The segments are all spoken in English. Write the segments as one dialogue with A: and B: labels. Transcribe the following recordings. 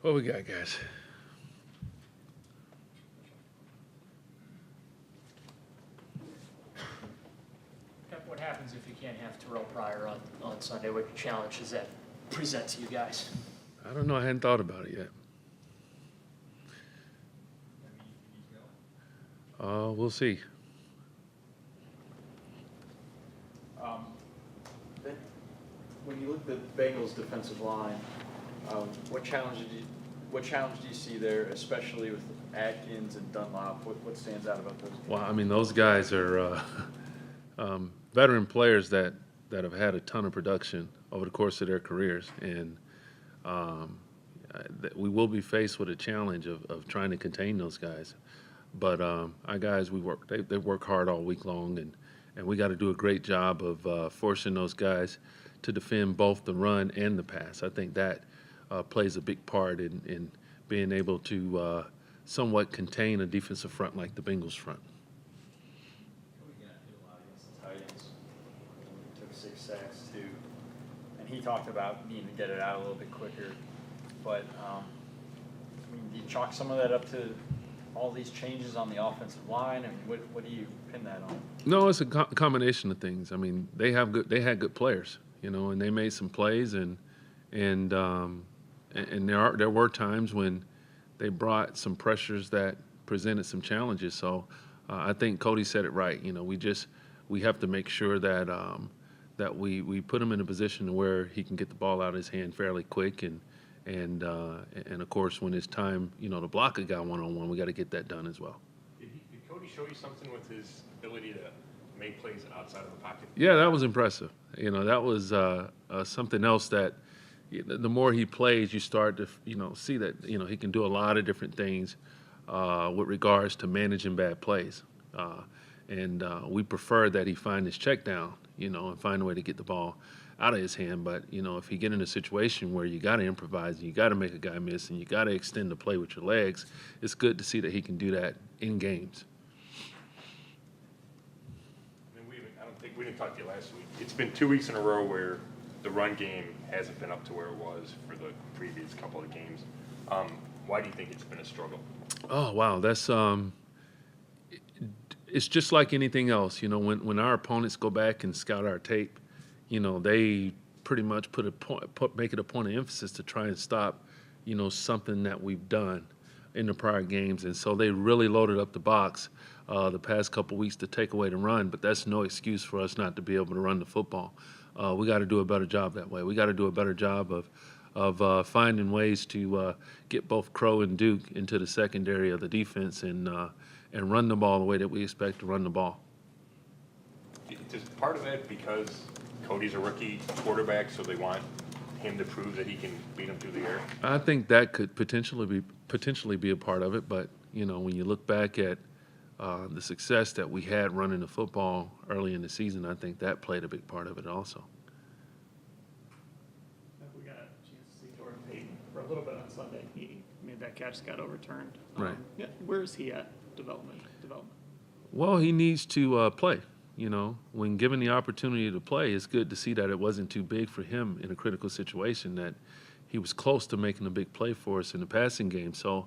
A: What we got, guys?
B: Pep, what happens if you can't have Terrell Pryor on Sunday? What challenge does that present to you guys?
A: I don't know. I hadn't thought about it yet. We'll see.
C: Um, When you look at the Bengals' defensive line, what challenge do you see there, especially with Atkins and Dunlop? What stands out about those guys?
A: Well, I mean, those guys are veteran players that have had a ton of production over the course of their careers, and we will be faced with a challenge of trying to contain those guys. But our guys, they work hard all week long, and we got to do a great job of forcing those guys to defend both the run and the pass. I think that plays a big part in being able to somewhat contain a defensive front like the Bengals front.
C: We got hit a lot against the Titans. He took 6 sacks too, and he talked about needing to get it out a little bit quicker. But I mean, do you chalk some of that up to all these changes on the offensive line? I mean, what do you pin that on?
A: No, it's a combination of things. I mean, they had good players, and they made some plays, and there were times when they brought some pressures that presented some challenges. So I think Cody said it right. We have to make sure that we put him in a position where he can get the ball out of his hand fairly quick, and of course when it's time, to block a guy one-on-one, we got to get that done as well.
D: Did Cody show you something with his ability to make plays outside of the pocket?
A: Yeah, that was impressive. That was something else that the more he plays, you start to see that he can do a lot of different things with regards to managing bad plays, and we prefer that he find his check down, and find a way to get the ball out of his hand. But if you get in a situation where you got to improvise, and you got to make a guy miss, and you got to extend the play with your legs, it's good to see that he can do that in games.
D: I don't think we didn't talk to you last week. It's been 2 weeks in a row where the run game hasn't been up to where it was for the previous couple of games. Why do you think it's been a struggle?
A: Oh wow, that's it's just like anything else. When our opponents go back and scout our tape, they pretty much make it a point of emphasis to try and stop, something that we've done in the prior games, and so they really loaded up the box the past couple weeks to take away the run. But that's no excuse for us not to be able to run the football. We got to do a better job that way. We got to do a better job of finding ways to get both Crow and Duke into the secondary of the defense and run the ball the way that we expect to run the ball.
D: Is part of it because Cody's a rookie quarterback, so they want him to prove that he can beat them through the air?
A: I think that could potentially be a part of it, but when you look back at the success that we had running the football early in the season, I think that played a big part of it also.
E: We got a chance to see Jordan Payton for a little bit on Sunday. He made that catch that got overturned.
A: Right.
E: Yeah, where is he at development?
A: Well, he needs to play. When given the opportunity to play, it's good to see that it wasn't too big for him in a critical situation, that he was close to making a big play for us in the passing game. So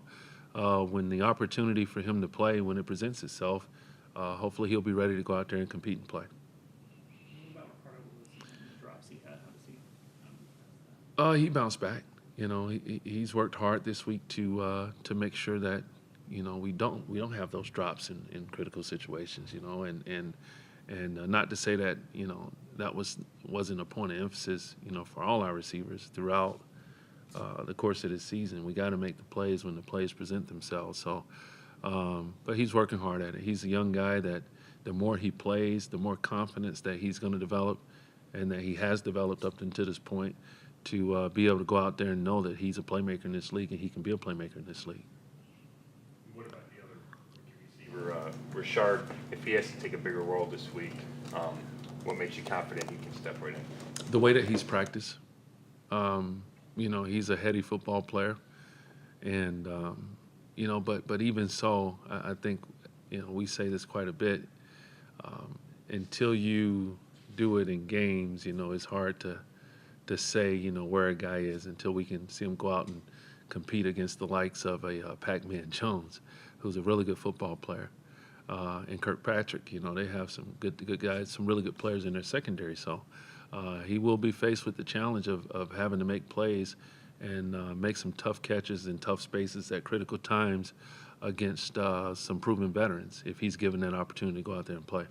A: when the opportunity for him to play, when it presents itself, hopefully he'll be ready to go out there and compete and play.
E: What about part of the drops he had? How does he?
A: He bounced back. He's worked hard this week to make sure that we don't have those drops in critical situations. And not to say that that wasn't a point of emphasis for all our receivers throughout the course of this season. We got to make the plays when the plays present themselves. So, but he's working hard at it. He's a young guy that the more he plays, the more confidence that he's going to develop, and that he has developed up until this point, to be able to go out there and know that he's a playmaker in this league and he can be a playmaker in this league.
D: What about the other receiver, Richard? If he has to take a bigger role this week, what makes you confident he can step right in?
A: The way that he's practiced. He's a heady football player, and but even so, I think we say this quite a bit. Until you do it in games, it's hard to say where a guy is until we can see him go out and compete against the likes of a Pac-Man Jones, who's a really good football player, and Kirkpatrick. You know, they have some good guys, some really good players in their secondary. So he will be faced with the challenge of having to make plays and make some tough catches in tough spaces at critical times against some proven veterans if he's given that opportunity to go out there and play.